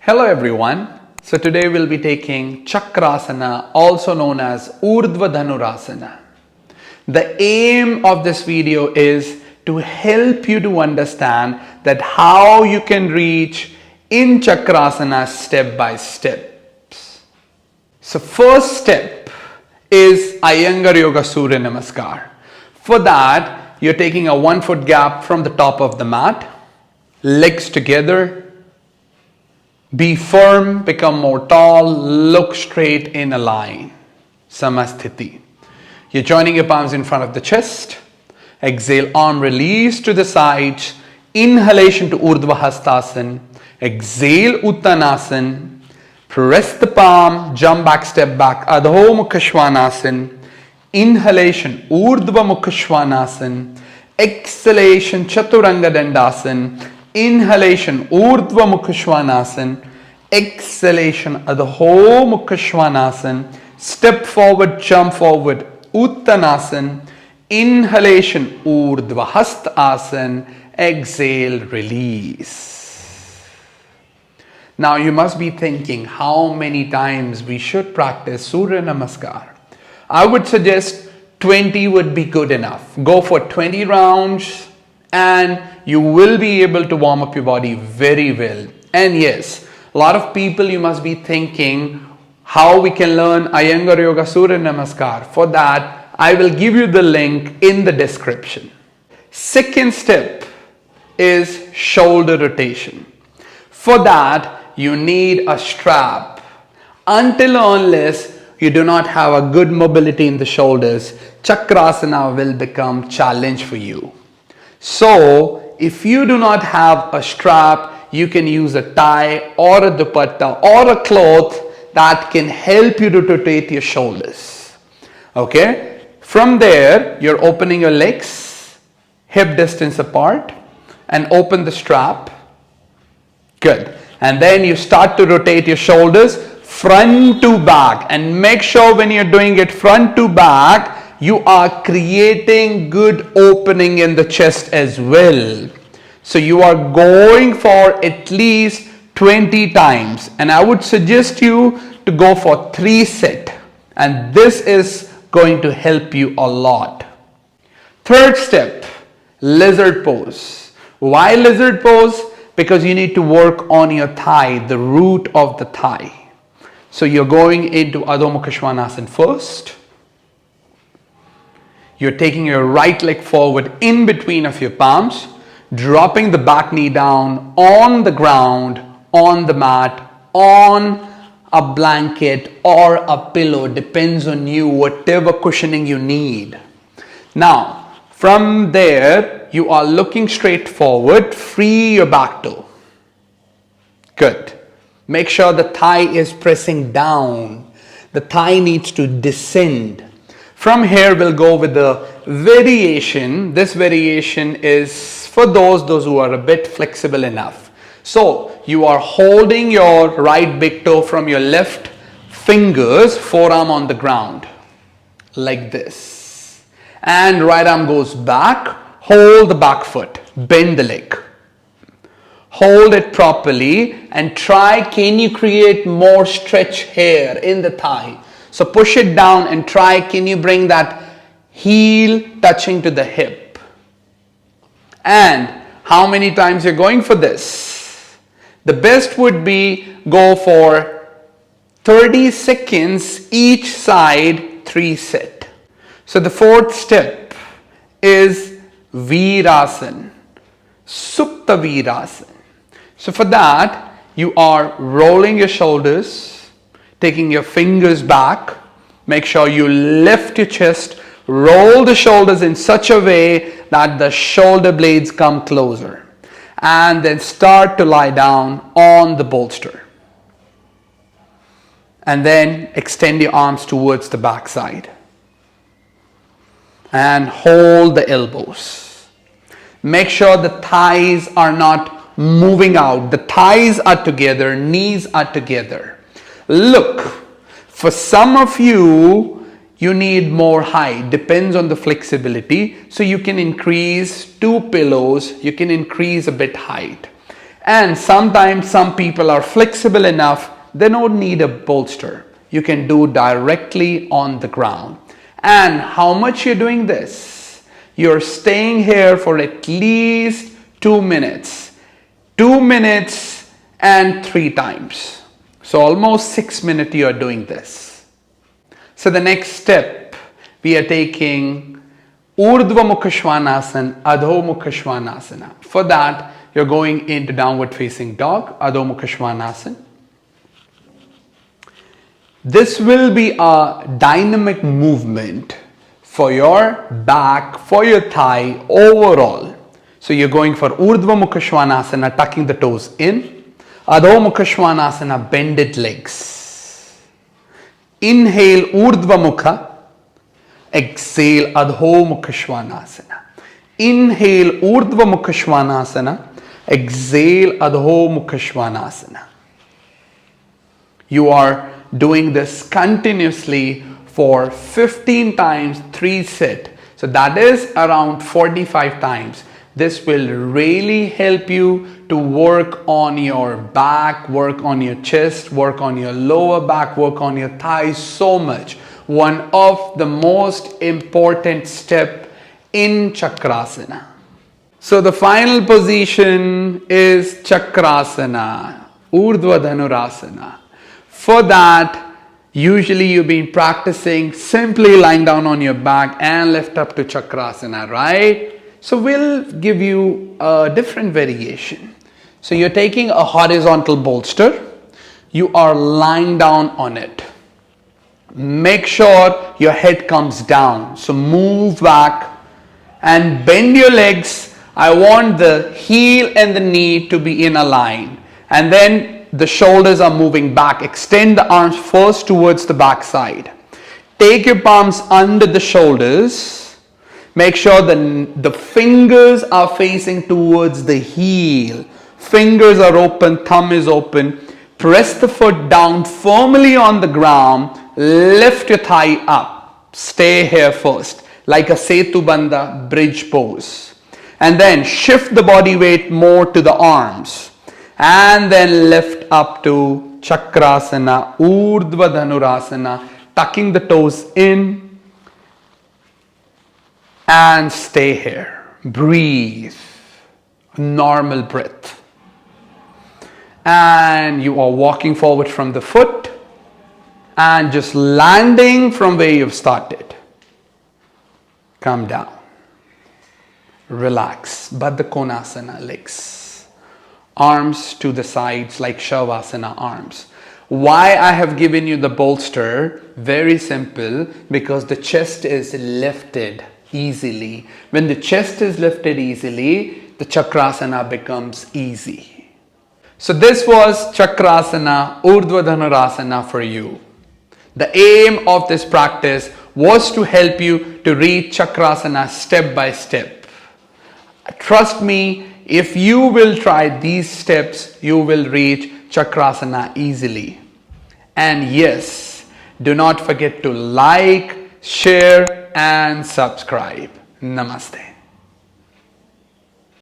Hello everyone. So today we'll be taking Chakrasana, also known as UrdhvaDhanurasana. The aim of this video is to help you to understand that how you can reach in Chakrasana step by step. So first step is Iyengar Yoga Surya Namaskar. For that, you're taking a 1 foot gap from the top of the mat, legs together. Be firm, become more tall, look straight in a line. Samasthiti. You're joining your palms in front of the chest. Exhale, arm release to the sides. Inhalation to Urdhva Hastasana. Exhale, Uttanasana. Press the palm, jump back, step back. Adhomukha Svanasana. Inhalation, Urdhvamukha Svanasana. Exhalation, Chaturanga Dandasana. Inhalation, Urdhvamukha Svanasana. Exhalation, Adhomukha Svanasana. Step forward, jump forward, Uttanasana. Inhalation, Urdhva Hastasana. Exhale, release. Now you must be thinking how many times we should practice Surya Namaskar. I would suggest 20 would be good enough. Go for 20 rounds and you will be able to warm up your body very well. And yes, a lot of people, you must be thinking how we can learn Iyengar Yoga Surya Namaskar. For that, I will give you the link in the description. Second step is shoulder rotation. For that, you need a strap. Until or unless you do not have a good mobility in the shoulders, Chakrasana will become challenge for you. So, if you do not have a strap, you can use a tie or a dupatta or a cloth that can help you to rotate your shoulders. Okay? From there, you're opening your legs, hip distance apart, and open the strap. Good. And then you start to rotate your shoulders front to back. And make sure when you're doing it front to back, you are creating good opening in the chest as well. So you are going for at least 20 times. And I would suggest you to go for 3 sets. And this is going to help you a lot. Third step, lizard pose. Why lizard pose? Because you need to work on your thigh, the root of the thigh. So you're going into Adhomukha Svanasana first. You're taking your right leg forward in between of your palms, dropping the back knee down on the ground, on the mat, on a blanket or a pillow, depends on you, whatever cushioning you need. Now, from there, you are looking straight forward, free your back toe. Good. Make sure the thigh is pressing down. The thigh needs to descend. From here, we'll go with the variation. This variation is for those who are a bit flexible enough. So, you are holding your right big toe from your left fingers, forearm on the ground, like this. And right arm goes back, hold the back foot, bend the leg. Hold it properly and try, can you create more stretch here in the thigh? So push it down and try, can you bring that heel touching to the hip? And how many times you're going for this? The best would be go for 30 seconds each side, 3 sets. So the fourth step is Virasana, Supta Virasana. So for that, you are rolling your shoulders, taking your fingers back. Make sure you lift your chest, roll the shoulders in such a way that the shoulder blades come closer. And then start to lie down on the bolster. And then extend your arms towards the back side. And hold the elbows. Make sure the thighs are not moving out. The thighs are together, knees are together. Look, for some of you, you need more height. Depends on the flexibility. So you can increase 2 pillows. You can increase a bit height. And sometimes some people are flexible enough, they don't need a bolster. You can do directly on the ground. And how much you're doing this? You're staying here for at least 2 minutes. 2 minutes and 3 times. So almost 6 minutes you are doing this. So the next step, we are taking Urdhvamukha Svanasana, Adhomukha Svanasana. For that, you're going into downward facing dog, Adhomukha Svanasana. This will be a dynamic movement for your back, for your thigh, overall. So you're going for Urdhvamukha Svanasana, tucking the toes in. Adhomukha Svanasana, bended legs. Inhale Urdhvamukha. Exhale Adhomukha Svanasana. Inhale Urdhvamukha Svanasana. Exhale Adhomukha Svanasana. You are doing this continuously for 15 times, 3 sets. So that is around 45 times. This will really help you to work on your back, work on your chest, work on your lower back, work on your thighs so much. One of the most important step in Chakrasana. So the final position is Chakrasana, UrdhvaDhanurasana. For that, usually you've been practicing simply lying down on your back and lift up to Chakrasana, right? So we'll give you a different variation. So you're taking a horizontal bolster. You are lying down on it. Make sure your head comes down. So move back and bend your legs. I want the heel and the knee to be in a line. And then the shoulders are moving back. Extend the arms first towards the back side. Take your palms under the shoulders. Make sure the fingers are facing towards the heel. Fingers are open, thumb is open. Press the foot down firmly on the ground. Lift your thigh up. Stay here first, like a Setu Bandha bridge pose. And then shift the body weight more to the arms. And then lift up to Chakrasana, UrdhvaDhanurasana, tucking the toes in. And stay here. Breathe. Normal breath. And you are walking forward from the foot. And just landing from where you've started. Come down. Relax. Baddha Konasana, legs. Arms to the sides like Shavasana arms. Why I have given you the bolster? Very simple. Because the chest is lifted easily. When the chest is lifted easily, the Chakrasana becomes easy. So this was Chakrasana, UrdhvaDhanurasana for you. The aim of this practice was to help you to reach Chakrasana step by step. Trust me, if you will try these steps, you will reach Chakrasana easily. And yes, do not forget to like, share and subscribe. Namaste.